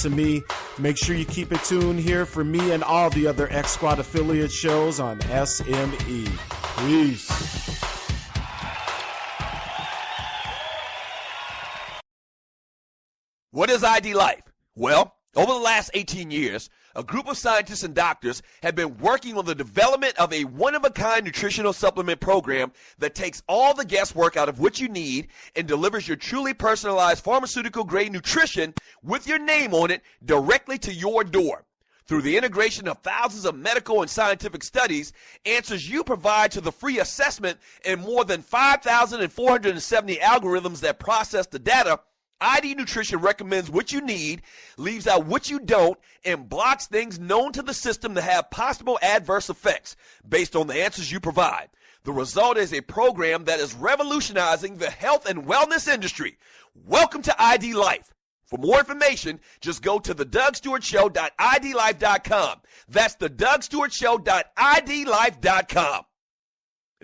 to me. Make sure you keep it tuned here for me and all the other X Squad affiliate shows on SME. Peace. What is ID Life? Well, over the last 18 years, a group of scientists and doctors have been working on the development of a one-of-a-kind nutritional supplement program that takes all the guesswork out of what you need and delivers your truly personalized pharmaceutical-grade nutrition with your name on it directly to your door. Through the integration of thousands of medical and scientific studies, answers you provide to the free assessment, and more than 5,470 algorithms that process the data, ID Nutrition recommends what you need, leaves out what you don't, and blocks things known to the system to have possible adverse effects based on the answers you provide. The result is a program that is revolutionizing the health and wellness industry. Welcome to ID Life. For more information, just go to thedougstewartshow.idlife.com. That's thedougstewartshow.idlife.com.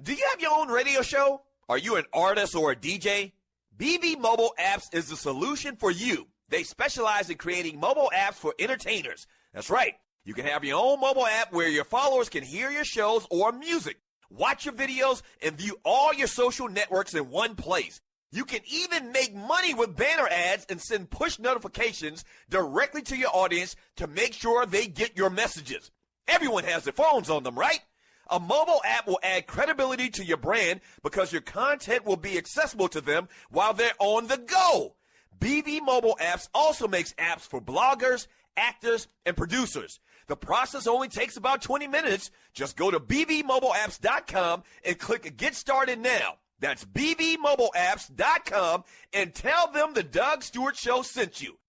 Do you have your own radio show? Are you an artist or a DJ? BB Mobile Apps is the solution for you. They specialize in creating mobile apps for entertainers. That's right. You can have your own mobile app where your followers can hear your shows or music, watch your videos, and view all your social networks in one place. You can even make money with banner ads and send push notifications directly to your audience to make sure they get your messages. Everyone has their phones on them, right? A mobile app will add credibility to your brand because your content will be accessible to them while they're on the go. BB Mobile Apps also makes apps for bloggers, actors, and producers. The process only takes about 20 minutes. Just go to bbmobileapps.com and click Get Started Now. That's bbmobileapps.com and tell them the Doug Stewart Show sent you.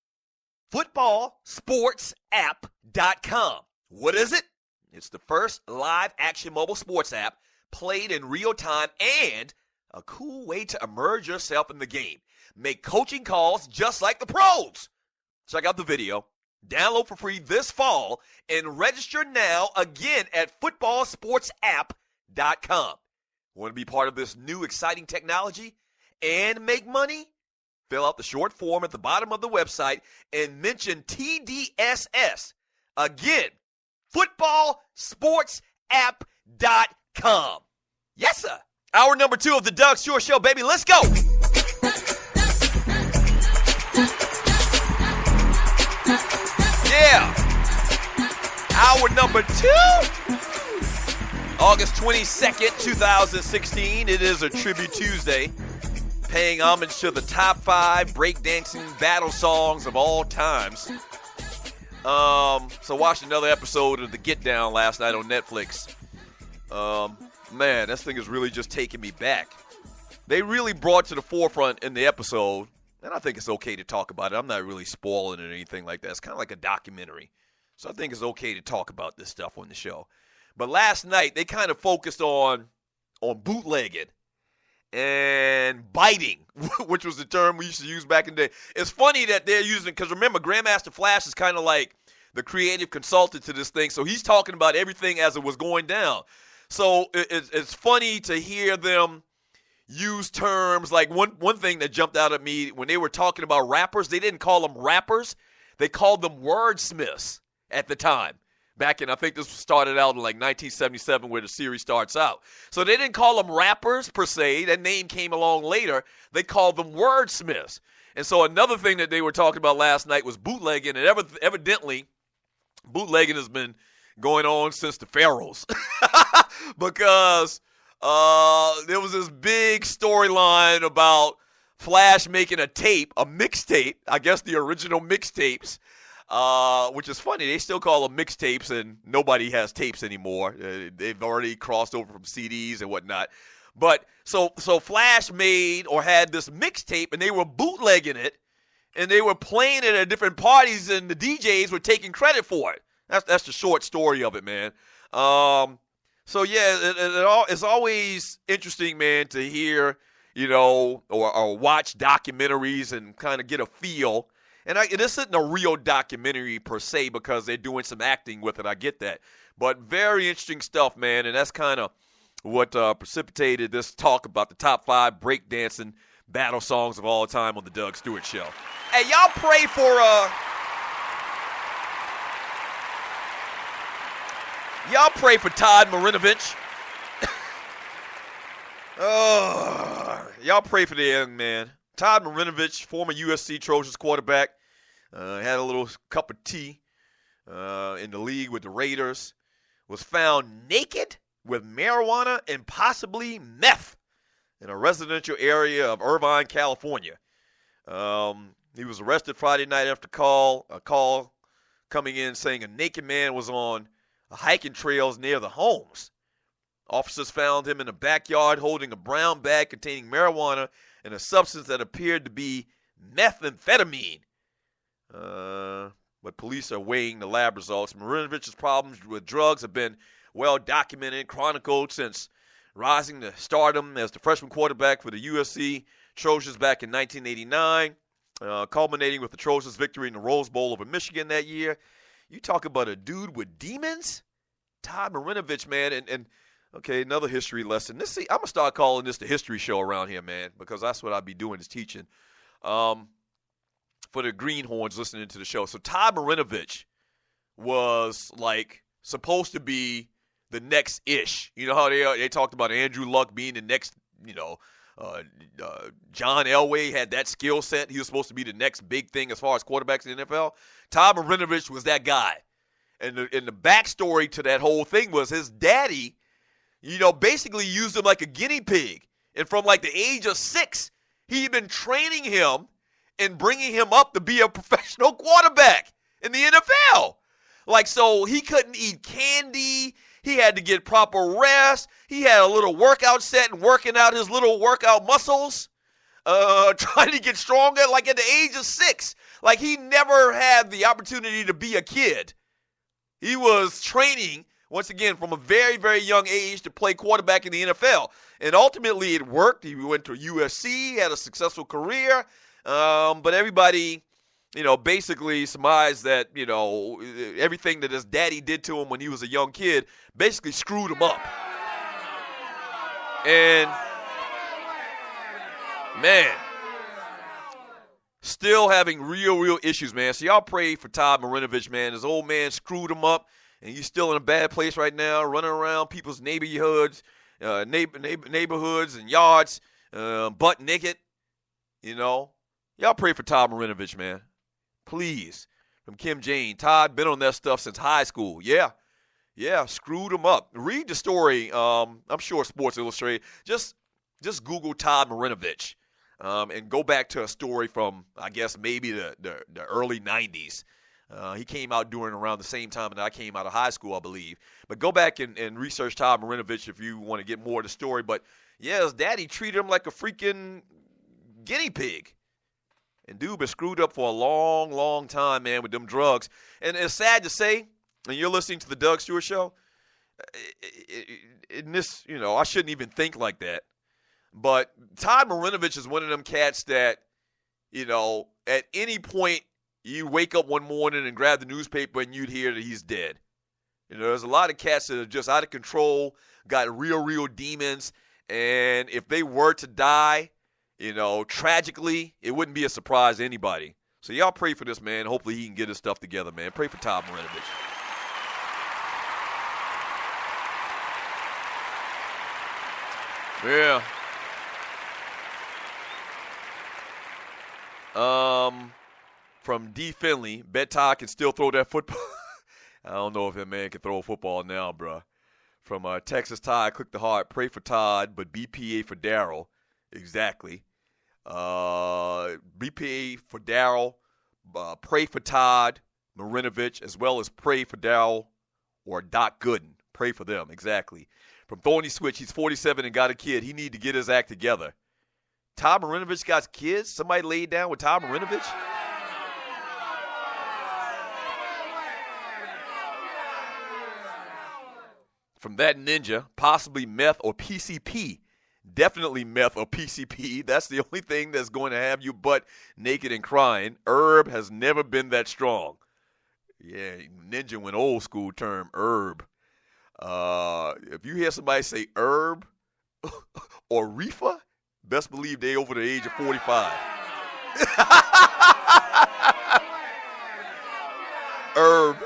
Footballsportsapp.com. What is it? It's the first live action mobile sports app played in real time and a cool way to immerse yourself in the game. Make coaching calls just like the pros. Check out the video. Download for free this fall and register now again at footballsportsapp.com. Want to be part of this new exciting technology and make money? Fill out the short form at the bottom of the website and mention TDSS. Again, footballsportsapp.com. Yes, sir. Hour number 2 of the Doug Stewart Show, baby. Let's go. Yeah. Hour number 2. August 22nd, 2016. It is a Tribute Tuesday, paying homage to the top 5 breakdancing battle songs of all times. So watched another episode of The Get Down last night on Netflix. Man, this thing is really just taking me back. They really brought to the forefront in the episode, and I think it's okay to talk about it. I'm not really spoiling it or anything like that. It's kind of like a documentary. So I think it's okay to talk about this stuff on the show. But last night, they kind of focused on bootlegging and biting, which was the term we used to use back in the day. It's funny that they're using it because, remember, Grandmaster Flash is kind of like the creative consultant to this thing. So he's talking about everything as it was going down. So it's funny to hear them use terms like one thing that jumped out at me when they were talking about rappers. They didn't call them rappers. They called them wordsmiths at the time. Back in, I think this started out in like 1977 where the series starts out. So they didn't call them rappers per se. That name came along later. They called them wordsmiths. And so another thing that they were talking about last night was bootlegging. And evidently, bootlegging has been going on since the pharaohs. Because there was this big storyline about Flash making a tape, a mixtape, I guess the original mixtapes, which is funny. They still call them mixtapes, and nobody has tapes anymore. They've already crossed over from CDs and whatnot. But so Flash made or had this mixtape, and they were bootlegging it, and they were playing it at different parties, and the DJs were taking credit for it. That's the short story of it, man. So yeah, it's always interesting, man, to hear, or watch documentaries and kind of get a feel. And this isn't a real documentary per se because they're doing some acting with it. I get that. But very interesting stuff, man. And that's kind of what precipitated this talk about the top 5 breakdancing battle songs of all time on the Doug Stewart Show. Hey, y'all pray for Y'all pray for Todd Marinovich. Y'all pray for the young man. Todd Marinovich, former USC Trojans quarterback, had a little cup of tea in the league with the Raiders, was found naked with marijuana and possibly meth in a residential area of Irvine, California. He was arrested Friday night after a call coming in saying a naked man was on hiking trails near the homes. Officers found him in a backyard holding a brown bag containing marijuana and a substance that appeared to be methamphetamine. But police are weighing the lab results. Marinovich's problems with drugs have been well documented, chronicled since rising to stardom as the freshman quarterback for the USC Trojans back in 1989, culminating with the Trojans' victory in the Rose Bowl over Michigan that year. You talk about a dude with demons? Todd Marinovich, man, and okay, another history lesson. I'm going to start calling this the history show around here, man, because that's what I'd be doing is teaching for the greenhorns listening to the show. So Todd Marinovich was, like, supposed to be the next ish. You know how they talked about Andrew Luck being the next, John Elway had that skill set. He was supposed to be the next big thing as far as quarterbacks in the NFL. Todd Marinovich was that guy. And the backstory to that whole thing was his daddy, basically used him like a guinea pig. And from like the age of 6, he'd been training him and bringing him up to be a professional quarterback in the NFL. Like, so he couldn't eat candy. He had to get proper rest. He had a little workout set and working out his little workout muscles, trying to get stronger, like at the age of 6. Like, he never had the opportunity to be a kid. He was training, once again, from a very, very young age to play quarterback in the NFL. And ultimately it worked. He went to USC, had a successful career. But everybody, basically surmised that, everything that his daddy did to him when he was a young kid basically screwed him up. And, man, still having real issues, man. So y'all pray for Todd Marinovich, man. His old man screwed him up, and he's still in a bad place right now, running around people's neighborhoods and yards, butt naked, Y'all pray for Todd Marinovich, man. Please. From Kim Jane. Todd been on that stuff since high school. Yeah, screwed him up. Read the story. I'm sure Sports Illustrated. Just Google Todd Marinovich and go back to a story from, I guess, maybe the early 90s. He came out during around the same time that I came out of high school, I believe. But go back and research Todd Marinovich if you want to get more of the story. But, yeah, his daddy treated him like a freaking guinea pig. And dude been screwed up for a long time, man, with them drugs. And it's sad to say, and you're listening to the Doug Stewart Show, in this, I shouldn't even think like that. But Todd Marinovich is one of them cats that, at any point you wake up one morning and grab the newspaper and you'd hear that he's dead. There's a lot of cats that are just out of control, got real demons, and if they were to die, tragically, it wouldn't be a surprise to anybody. So y'all pray for this, man. Hopefully he can get his stuff together, man. Pray for Todd Marinovich. Yeah. From D. Finley, bet Todd can still throw that football. I don't know if that man can throw a football now, bro. From Texas Todd, click the heart. Pray for Todd, but BPA for Darryl. Exactly. BPA for Darryl. Pray for Todd Marinovich, as well as pray for Darryl or Doc Gooden. Pray for them. Exactly. From Thorny Switch, he's 47 and got a kid. He need to get his act together. Todd Marinovich got kids? Somebody laid down with Todd Marinovich? From that ninja, possibly meth or PCP. Definitely meth or PCP. That's the only thing that's going to have you butt naked and crying. Herb has never been that strong. Yeah, ninja went old school term, herb. If you hear somebody say herb or reefer, best believe they over the age of 45. Herb,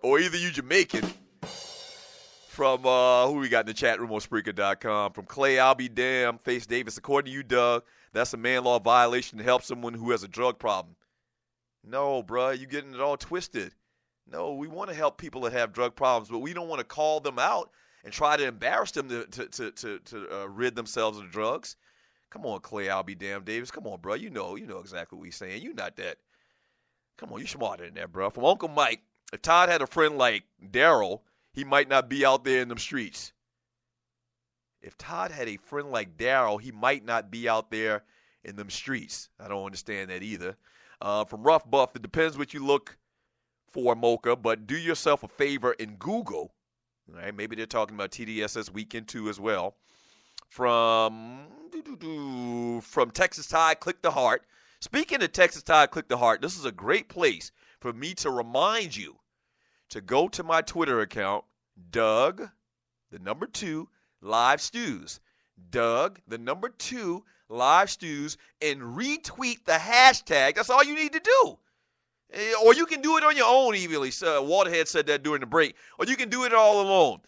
or either you Jamaican From who we got in the chat room on Spreaker.com. From Clay, I'll be damned. Face Davis, according to you, Doug, that's a man law violation to help someone who has a drug problem. No, bruh, you getting it all twisted. No, we want to help people that have drug problems, but we don't want to call them out and try to embarrass them to rid themselves of the drugs. Come on, Clay, I'll be damned, Davis. Come on, bro. You know exactly what we're saying. You not that. Come on, you smarter than that, bro. From Uncle Mike, if Todd had a friend like Darryl, he might not be out there in them streets. If Todd had a friend like Darryl, he might not be out there in them streets. I don't understand that either. From Rough Buff, it depends what you look for, Mocha, but do yourself a favor and Google. All right, maybe they're talking about TDSS Weekend 2 as well. From Texas Tide, Click the Heart. Speaking of Texas Tide, Click the Heart, this is a great place for me to remind you to go to my Twitter account, Doug, the number 2, Live Stews. Doug, the number 2, Live Stews, and retweet the hashtag. That's all you need to do. Or you can do it on your own evenly. Waterhead said that during the break. Or you can do it all alone.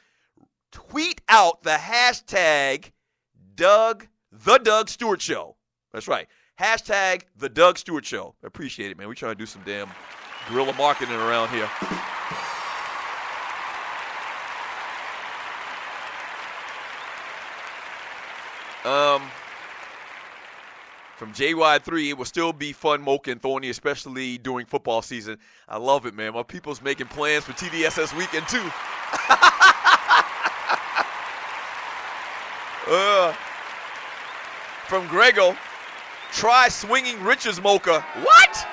Tweet out the hashtag the Doug Stewart Show. That's right. Hashtag the Doug Stewart Show. I appreciate it, man. We're trying to do some damn guerrilla marketing around here. From JY3, it will still be fun, Mocha and Thorny, especially during football season. I love it, man. My people's making plans for TDSS Weekend 2. From Grego, try swinging Richards, Mocha. What?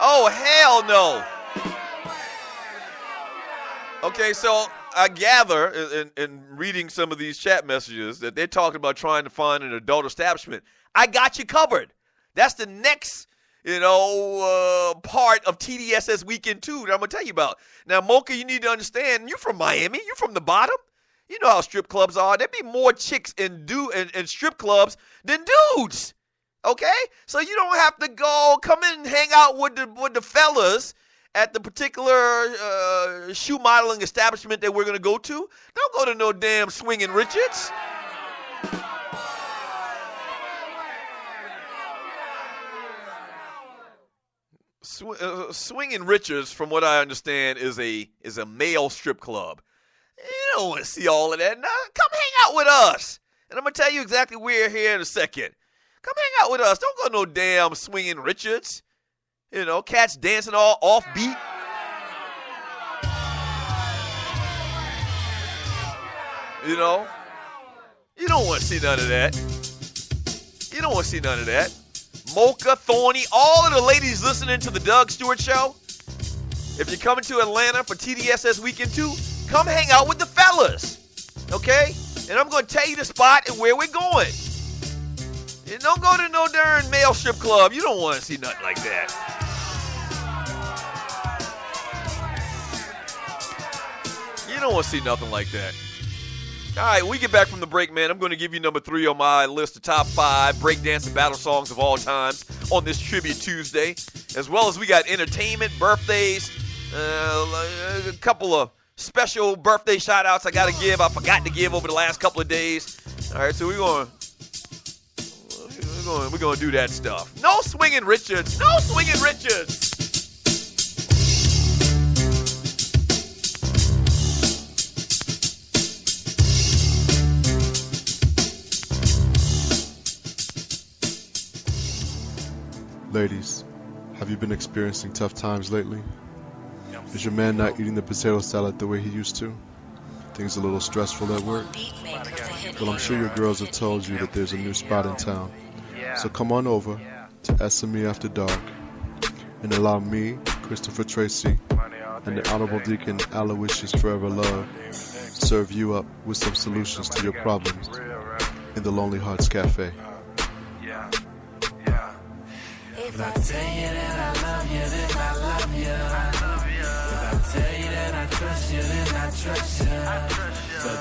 Oh, hell no. Okay, so I gather in reading some of these chat messages that they're talking about trying to find an adult establishment. I got you covered. That's the next, part of TDSS Weekend 2 that I'm going to tell you about. Now, Mocha, you need to understand, you're from Miami. You're from the bottom. You know how strip clubs are. There'd be more chicks in strip clubs than dudes. Okay? So you don't have to come in and hang out with the fellas at the particular shoe modeling establishment that we're going to go to. Don't go to no damn Swinging Richards. Swinging Richards, from what I understand, is a male strip club. You don't want to see all of that. Now, come hang out with us. And I'm going to tell you exactly where here in a second. Come hang out with us. Don't go to no damn Swinging Richards. Cats dancing all offbeat. You don't want to see none of that. You don't want to see none of that. Mocha, Thorny, all of the ladies listening to the Doug Stewart Show, if you're coming to Atlanta for TDSS Weekend 2, come hang out with the fellas, okay? And I'm going to tell you the spot and where we're going. And don't go to no darn male strip club. You don't want to see nothing like that. You don't want to see nothing like that. All right, when we get back from the break, man, I'm going to give you number 3 on my list of top 5 breakdance and battle songs of all times on this Tribute Tuesday, as well as we got entertainment, birthdays, a couple of special birthday shout-outs I got to give. I forgot to give over the last couple of days. All right, so we're going to do that stuff. No Swinging Richards. No Swinging Richards. Ladies, have you been experiencing tough times lately? Is your man not eating the potato salad the way he used to? Things a little stressful at work? Well, I'm sure your girls have told you that there's a new spot in town. So come on over to SME After Dark and allow me, Christopher Tracy, and the Honorable Deacon Aloysius Forever Love serve you up with some solutions to your problems in the Lonely Hearts Cafe. If I tell you that I love you, then I love you. If I tell you that I trust you, then I trust you. But